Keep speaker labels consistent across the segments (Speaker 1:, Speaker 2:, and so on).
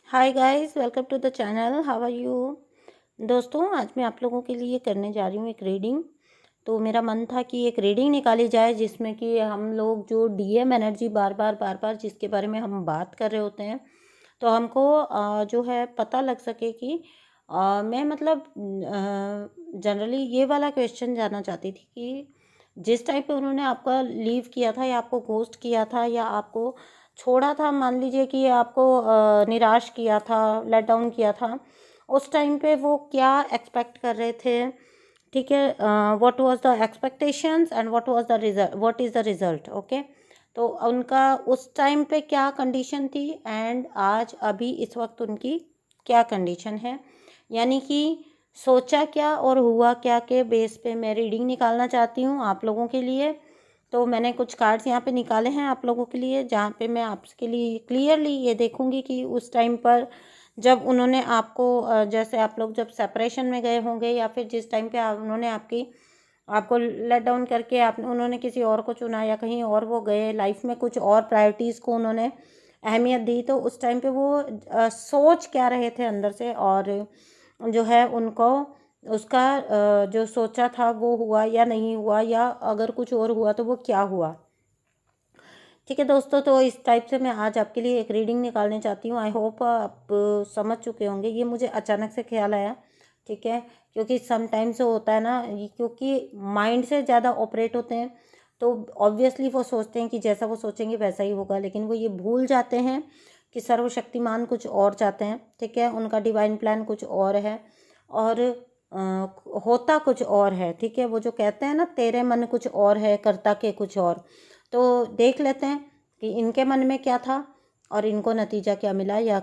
Speaker 1: Hi guys, welcome to the channel. How are you? दोस्तों, आज मैं आप लोगों के लिए करने जा रही हूँ एक रीडिंग। तो मेरा मन था कि एक रीडिंग निकाली जाए जिसमें कि हम लोग जो डीएम एनर्जी बार बार जिसके बारे में हम बात कर रहे होते हैं, तो हमको जो है पता लग सके कि मैं मतलब जनरली ये वाला क्वेश्चन जानना चाहती थी कि जिस टाइप पे उन्होंने आपका लीव किया था या आपको घोस्ट किया था या आपको छोड़ा था, मान लीजिए कि आपको निराश किया था, लेट डाउन किया था, उस टाइम पे वो क्या एक्सपेक्ट कर रहे थे। ठीक है, what was the expectations and what was the result, what is the result. Okay, तो उनका उस टाइम पे क्या कंडीशन थी एंड आज अभी इस वक्त उनकी क्या कंडीशन है, यानी कि सोचा क्या और हुआ क्या के बेस पे मैं रीडिंग निकालना चाहती हूँ आप लोगों के लिए। तो मैंने कुछ कार्ड्स यहाँ पे निकाले हैं आप लोगों के लिए, जहाँ पे मैं आपके लिए क्लियरली ये देखूँगी कि उस टाइम पर जब उन्होंने आपको जैसे आप लोग जब सेपरेशन में गए होंगे या फिर जिस टाइम पे उन्होंने आपको लेट डाउन करके आप उन्होंने किसी और को चुना या कहीं और वो गए, लाइफ में कुछ और प्रायोरिटीज़ को उन्होंने अहमियत दी, तो उस टाइम पे वो सोच क्या रहे थे अंदर से, और जो है उनको उसका जो सोचा था वो हुआ या नहीं हुआ, या अगर कुछ और हुआ तो वो क्या हुआ। ठीक है दोस्तों, तो इस टाइप से मैं आज आपके लिए एक रीडिंग निकालने चाहती हूँ। आई होप आप समझ चुके होंगे, ये मुझे अचानक से ख्याल आया। ठीक है, क्योंकि समटाइम्स होता है ना, क्योंकि माइंड से ज़्यादा ऑपरेट होते हैं, तो ऑब्वियसली वो सोचते हैं कि जैसा वो सोचेंगे वैसा ही होगा, लेकिन वो ये भूल जाते हैं कि सर्वशक्तिमान कुछ और चाहते हैं। ठीक है, उनका डिवाइन प्लान कुछ और है और होता कुछ और है। ठीक है, वो जो कहते हैं ना, तेरे मन कुछ और है, करता के कुछ और। तो देख लेते हैं कि इनके मन में क्या था और इनको नतीजा क्या मिला, या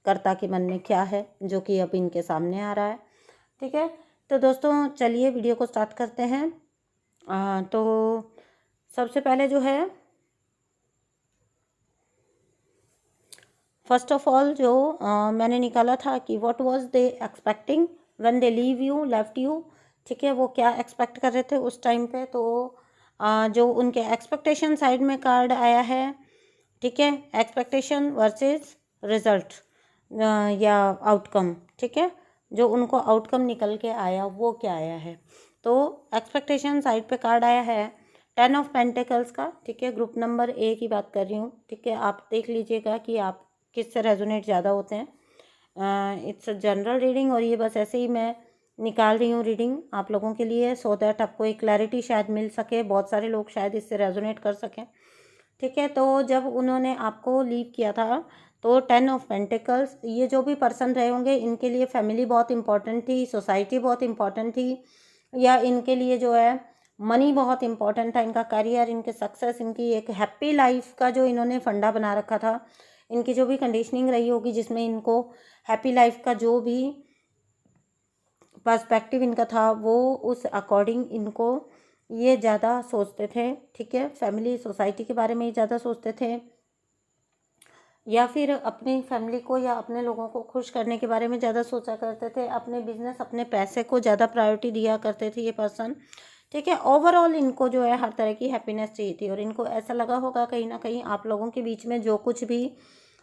Speaker 1: कर्ता के मन में क्या है जो कि अब इनके सामने आ रहा है। ठीक है, तो दोस्तों चलिए वीडियो को स्टार्ट करते हैं। तो सबसे पहले जो है, फर्स्ट ऑफ ऑल जो मैंने निकाला था कि what was they expecting when they leave you left you. ठीक है, वो क्या एक्सपेक्ट कर रहे थे उस टाइम पे। तो जो उनके एक्सपेक्टेशन साइड में कार्ड आया है। ठीक है, एक्सपेक्टेशन वर्सेस रिजल्ट या आउटकम। ठीक है, जो उनको आउटकम निकल के आया वो क्या आया है। तो एक्सपेक्टेशन साइड पे कार्ड आया है 10 ऑफ पेंटिकल्स का। ठीक है, ग्रुप नंबर ए की बात कर रही हूँ। ठीक है, आप देख लीजिएगा कि आप किससे रेजोनेट ज़्यादा होते हैं। इट्स अ जनरल रीडिंग और ये बस ऐसे ही मैं निकाल रही हूँ रीडिंग आप लोगों के लिए, सो दैट आपको एक क्लैरिटी शायद मिल सके, बहुत सारे लोग शायद इससे रेजोनेट कर सकें। ठीक है, तो जब उन्होंने आपको लीव किया था तो 10 ऑफ पेंटिकल्स, ये जो भी पर्सन रहे होंगे इनके लिए फैमिली बहुत इंपॉर्टेंट थी, सोसाइटी बहुत इंपॉर्टेंट थी, या इनके लिए जो है मनी बहुत इंपॉर्टेंट था, इनका करियर, इनके सक्सेस, इनकी एक हैप्पी लाइफ का जो इन्होंने फंडा बना रखा था, इनकी जो भी कंडीशनिंग रही होगी जिसमें इनको हैप्पी लाइफ का जो भी पर्सपेक्टिव इनका था वो उस अकॉर्डिंग इनको ये ज़्यादा सोचते थे। ठीक है, फैमिली सोसाइटी के बारे में ही ज़्यादा सोचते थे, या फिर अपनी फैमिली को या अपने लोगों को खुश करने के बारे में ज़्यादा सोचा करते थे, अपने बिजनेस अपने पैसे को ज़्यादा प्रायोरिटी दिया करते थे ये पर्सन। ठीक है, ओवरऑल इनको जो है हर तरह की हैप्पीनेस चाहिए थी, और इनको ऐसा लगा होगा कहीं ना कहीं आप लोगों के बीच में जो कुछ भी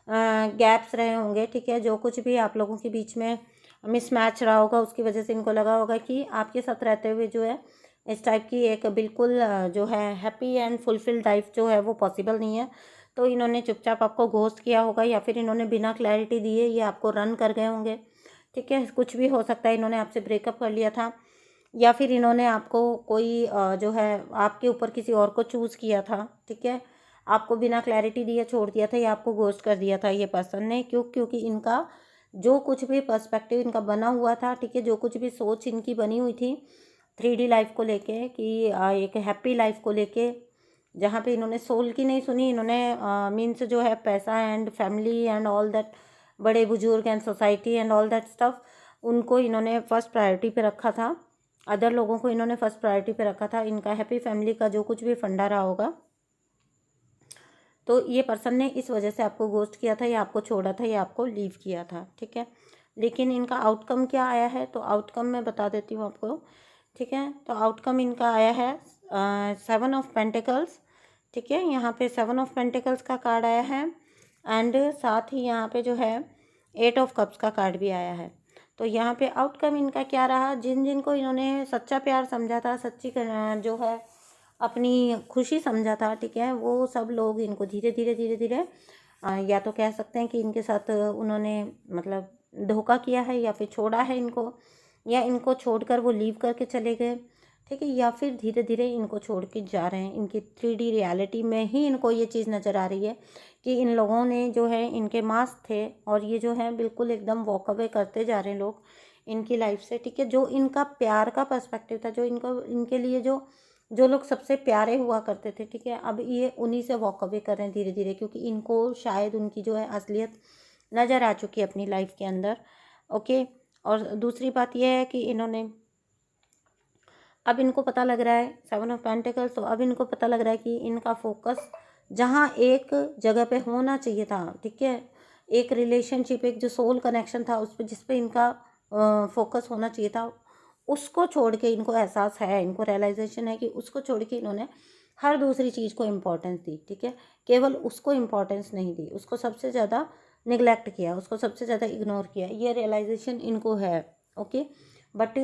Speaker 1: गैप्स रहे होंगे, ठीक है, जो कुछ भी आप लोगों के बीच में मिसमैच रहा होगा, उसकी वजह से इनको लगा होगा कि आपके साथ रहते हुए जो है इस टाइप की एक बिल्कुल जो है हैप्पी एंड फुलफिल्ड लाइफ जो है वो पॉसिबल नहीं है। तो इन्होंने चुपचाप आपको घोस्ट किया होगा, या फिर इन्होंने बिना क्लैरिटी दिए ये आपको रन कर गए होंगे। ठीक है, कुछ भी हो सकता है, इन्होंने आपसे ब्रेकअप कर लिया था, या फिर इन्होंने आपको कोई जो है आपके ऊपर किसी और को चूज़ किया था। ठीक है, आपको बिना क्लैरिटी दिए छोड़ दिया था, या आपको घोस्ट कर दिया था ये पर्सन ने। क्योंकि इनका जो कुछ भी पर्सपेक्टिव इनका बना हुआ था, ठीक है, जो कुछ भी सोच इनकी बनी हुई थी 3D लाइफ को लेके, कि एक हैप्पी लाइफ को लेके, जहाँ पे इन्होंने सोल की नहीं सुनी, इन्होंने मीन्स जो है पैसा and family and all that, बड़े बुजुर्ग and society and all that stuff, उनको इन्होंने फर्स्ट प्रायोरिटी पे रखा था। अदर लोगों को इन्होंने फर्स्ट प्रायोरिटी पे रखा था। इनका हैप्पी फैमिली का जो कुछ भी फंडा रहा होगा, तो ये पर्सन ने इस वजह से आपको घोस्ट किया था, या आपको छोड़ा था, या आपको लीव किया था। ठीक है, लेकिन इनका आउटकम क्या आया है, तो आउटकम मैं बता देती हूँ आपको। ठीक है, तो आउटकम इनका आया है 7 ऑफ पेंटिकल्स। ठीक है, यहाँ पे 7 ऑफ पेंटिकल्स का कार्ड आया है, एंड साथ ही यहाँ पे जो है 8 ऑफ कप्स का कार्ड भी आया है। तो यहाँ पे आउटकम इनका क्या रहा, जिन जिनको इन्होंने सच्चा प्यार समझा था, सच्ची जो है अपनी खुशी समझा था, ठीक है, वो सब लोग इनको धीरे धीरे या तो कह सकते हैं कि इनके साथ उन्होंने मतलब धोखा किया है, या फिर छोड़ा है इनको, या इनको छोड़कर वो लीव करके चले गए, ठीक है, या फिर धीरे धीरे इनको छोड़ के जा रहे हैं। इनकी 3D रियलिटी में ही इनको ये चीज़ नज़र आ रही है कि इन लोगों ने जो है, इनके मास्क थे और ये जो है बिल्कुल एकदम वॉक अवे करते जा रहे हैं लोग इनकी लाइफ से, ठीक है। जो इनका प्यार का पर्सपेक्टिव था, जो इनको इनके लिए जो लोग सबसे प्यारे हुआ करते थे, ठीक है, अब ये उन्हीं से वॉक अवे कर रहे हैं धीरे धीरे, क्योंकि इनको शायद उनकी जो है असलियत नज़र आ चुकी है अपनी लाइफ के अंदर। ओके, और दूसरी बात यह है कि इन्होंने अब इनको पता लग रहा है 7 ऑफ पेंटिकल्स, तो अब इनको पता लग रहा है कि इनका फोकस जहाँ एक जगह पे होना चाहिए था, ठीक है, एक रिलेशनशिप, एक जो सोल कनेक्शन था उस पर, जिस पे इनका फोकस होना चाहिए था, उसको छोड़ के इनको एहसास है, इनको रियलाइजेशन है कि उसको छोड़ के इन्होंने हर दूसरी चीज़ को इम्पोर्टेंस दी, ठीक है, केवल उसको इम्पोर्टेंस नहीं दी, उसको सबसे ज़्यादा निगलेक्ट किया, उसको सबसे ज़्यादा इग्नोर किया, ये रियलाइजेशन इनको है। Okay, but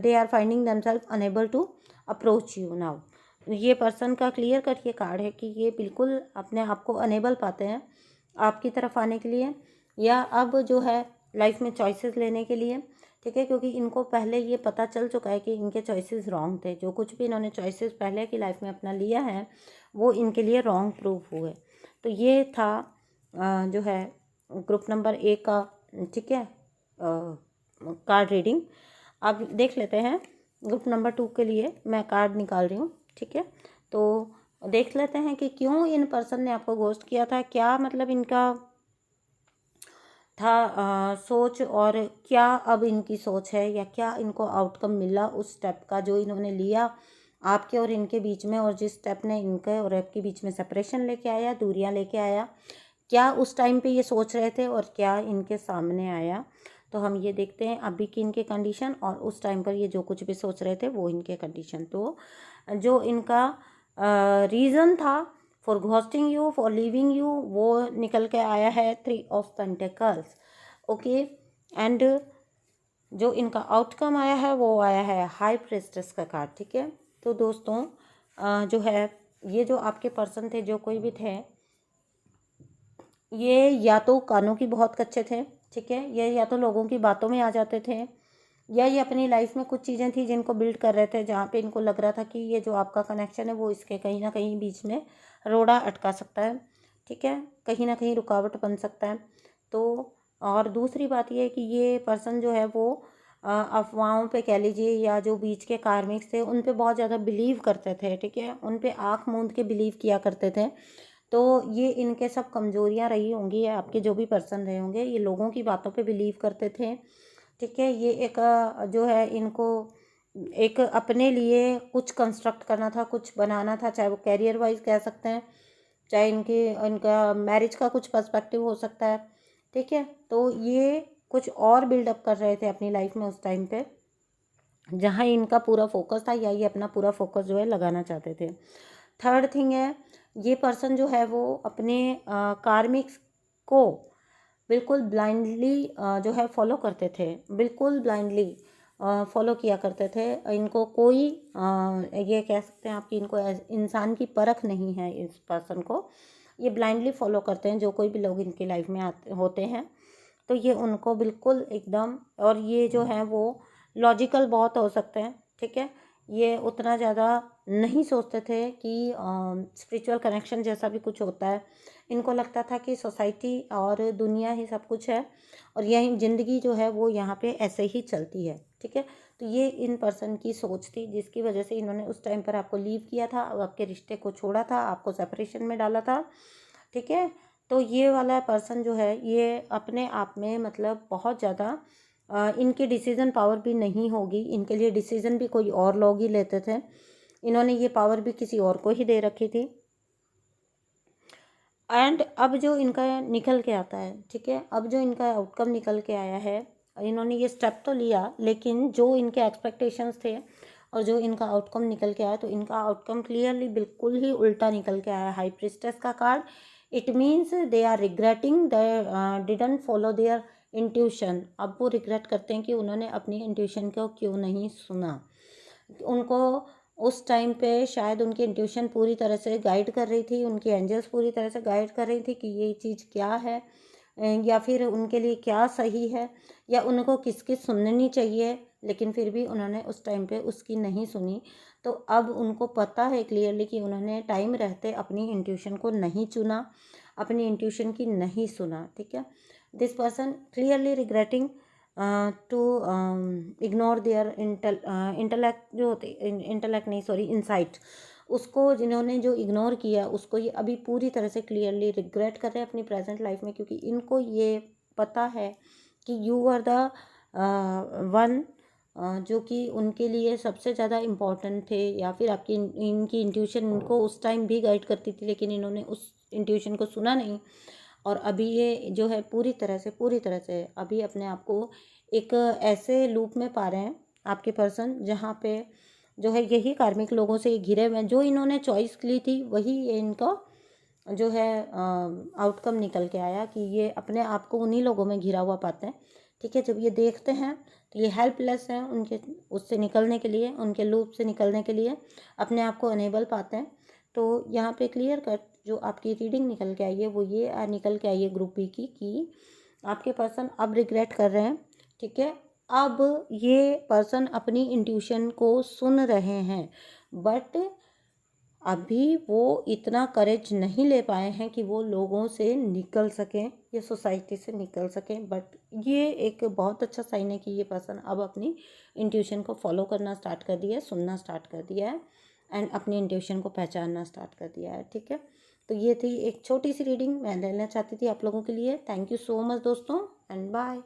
Speaker 1: they are finding themselves unable to approach you now. ये पर्सन का क्लियर कट ये कार्ड है कि ये बिल्कुल अपने आप को अनेबल पाते हैं आपकी तरफ आने के लिए, या अब जो है लाइफ में चॉइसेस लेने के लिए, ठीक है, क्योंकि इनको पहले ये पता चल चुका है कि इनके चॉइसेस रॉन्ग थे, जो कुछ भी इन्होंने चॉइसेस पहले की लाइफ में अपना लिया है वो इनके लिए रॉन्ग प्रूफ हुए। तो ये था जो है ग्रुप नंबर 1 का, ठीक है, कार्ड रीडिंग। अब देख लेते हैं ग्रुप नंबर 2 के लिए मैं कार्ड निकाल रही हूँ, ठीक है। तो देख लेते हैं कि क्यों इन पर्सन ने आपको घोस्ट किया था, क्या मतलब इनका था सोच, और क्या अब इनकी सोच है, या क्या इनको आउटकम मिला उस स्टेप का जो इन्होंने लिया आपके और इनके बीच में, और जिस स्टेप ने इनके और आपके बीच में सेपरेशन लेके आया, दूरियां लेके आया, क्या उस टाइम पे ये सोच रहे थे और क्या इनके सामने आया। तो हम ये देखते हैं अभी की इनके कंडीशन और उस टाइम पर ये जो कुछ भी सोच रहे थे वो इनके कंडीशन। तो जो इनका रीज़न था for ghosting you, for leaving you, वो निकल के आया है 3 ऑफ पेंटिकल्स। ओके, एंड जो इनका आउटकम आया है वो आया है हाई प्रिस्टेस का कार्ड, ठीक है। तो दोस्तों जो है ये जो आपके पर्सन थे, जो कोई भी थे, ये या तो कानों की बहुत कच्चे थे, ठीक है, ये या तो लोगों की बातों में आ जाते थे, या ये अपनी लाइफ में कुछ चीज़ें थी जिनको बिल्ड कर रहे थे, जहाँ पे इनको लग रहा था कि ये जो आपका कनेक्शन है वो इसके कहीं ना कहीं बीच में रोड़ा अटका सकता है, ठीक है, कहीं ना कहीं रुकावट बन सकता है। तो और दूसरी बात ये है कि ये पर्सन जो है वो अफवाहों पे कह लीजिए, या जो बीच के कार्मिक्स थे उन पे बहुत ज़्यादा बिलीव करते थे, ठीक है, उन पे आँख मूंद के बिलीव किया करते थे। तो ये इनके सब कमजोरियां रही होंगी, आपके जो भी पर्सन रहे होंगे, ये लोगों की बातों पे बिलीव करते थे, ठीक है। ये एक जो है इनको एक अपने लिए कुछ कंस्ट्रक्ट करना था, कुछ बनाना था, चाहे वो कैरियर वाइज कह सकते हैं, चाहे इनका मैरिज का कुछ पर्सपेक्टिव हो सकता है, ठीक है। तो ये कुछ और बिल्डअप कर रहे थे अपनी लाइफ में उस टाइम पे, जहाँ इनका पूरा फोकस था, या ये अपना पूरा फोकस जो है लगाना चाहते थे। थर्ड थिंग है, ये पर्सन जो है वो अपने कार्मिक्स को बिल्कुल ब्लाइंडली जो है फॉलो करते थे, बिल्कुल ब्लाइंडली फॉलो किया करते थे। इनको कोई ये कह सकते हैं आपकी इनको इंसान की परख नहीं है, इस पर्सन को ये ब्लाइंडली फॉलो करते हैं जो कोई भी लोग इनकी लाइफ में होते हैं। तो ये उनको बिल्कुल एकदम, और ये जो है वो लॉजिकल बहुत हो सकते हैं, ठीक है, ये उतना ज़्यादा नहीं सोचते थे कि स्पिरिचुअल कनेक्शन जैसा भी कुछ होता है। इनको लगता था कि सोसाइटी और दुनिया ही सब कुछ है, और यही ज़िंदगी जो है वो यहाँ पे ऐसे ही चलती है, ठीक है। तो ये इन पर्सन की सोच थी, जिसकी वजह से इन्होंने उस टाइम पर आपको लीव किया था, आपके रिश्ते को छोड़ा था, आपको सेपरेशन में डाला था, ठीक है। तो ये वाला पर्सन जो है ये अपने आप में मतलब बहुत ज़्यादा इनकी डिसीज़न पावर भी नहीं होगी, इनके लिए डिसीज़न भी कोई और लोग ही लेते थे, इन्होंने ये पावर भी किसी और को ही दे रखी थी। एंड अब जो इनका निकल के आता है, ठीक है, अब जो इनका आउटकम निकल के आया है, इन्होंने ये स्टेप तो लिया, लेकिन जो इनके एक्सपेक्टेशंस थे और जो इनका आउटकम निकल के आया, तो इनका आउटकम क्लियरली बिल्कुल ही उल्टा निकल के आया। हाई प्रिस्टेस का card it means they are regretting they didn't follow their intuition. अब वो रिग्रेट करते हैं कि उन्होंने अपनी इंट्यूशन को क्यों नहीं सुना। उनको उस टाइम पे शायद उनकी इंट्यूशन पूरी तरह से गाइड कर रही थी, उनकी एंजल्स पूरी तरह से गाइड कर रही थी कि ये चीज़ क्या है, या फिर उनके लिए क्या सही है, या उनको किसकी सुननी चाहिए, लेकिन फिर भी उन्होंने उस टाइम पे उसकी नहीं सुनी। तो अब उनको पता है क्लियरली कि उन्होंने टाइम रहते अपनी इंट्यूशन को नहीं चुना, अपनी इंट्यूशन की नहीं सुना। ठीक है, this person clearly regretting to ignore their intellect, जो होते इंटेलेक्ट नहीं सॉरी इंसाइट, उसको जिन्होंने जो इग्नोर किया उसको ये अभी पूरी तरह से क्लियरली रिग्रेट कर रहे हैं अपनी प्रेजेंट लाइफ में, क्योंकि इनको ये पता है कि यू आर द वन जो कि उनके लिए सबसे ज़्यादा इम्पोर्टेंट थे, या फिर आपकी इनकी इंट्यूशन इनको उस टाइम भी गाइड करती थी, लेकिन इन्होंने उस इंट्यूशन को सुना नहीं। और अभी ये जो है पूरी तरह से अभी अपने आप को एक ऐसे लूप में पा रहे हैं आपके पर्सन, जहाँ पे जो है यही कार्मिक लोगों से घिरे हुए हैं। जो इन्होंने चॉइस ली थी वही ये इनका जो है आउटकम निकल के आया कि ये अपने आप को उन्हीं लोगों में घिरा हुआ पाते हैं। ठीक है, जब ये देखते हैं तो ये हेल्पलेस हैं उनके उससे निकलने के लिए, उनके लूप से निकलने के लिए अपने आप को अनेबल पाते हैं। तो यहाँ पे क्लियर कट जो आपकी रीडिंग निकल के आई है वो ये निकल के आई है ग्रुप बी की, कि आपके पर्सन अब रिग्रेट कर रहे हैं। ठीक है, अब ये पर्सन अपनी इंट्यूशन को सुन रहे हैं, बट अभी वो इतना करेज नहीं ले पाए हैं कि वो लोगों से निकल सकें या सोसाइटी से निकल सकें। बट ये एक बहुत अच्छा साइन है कि ये पर्सन अब अपनी इंट्यूशन को फॉलो करना स्टार्ट कर दिया है, सुनना स्टार्ट कर दिया है, एंड अपनी इंट्यूशन को पहचानना स्टार्ट कर दिया है। ठीक है, तो ये थी एक छोटी सी रीडिंग मैं लेना चाहती थी आप लोगों के लिए। थैंक यू सो मच दोस्तों, एंड बाय।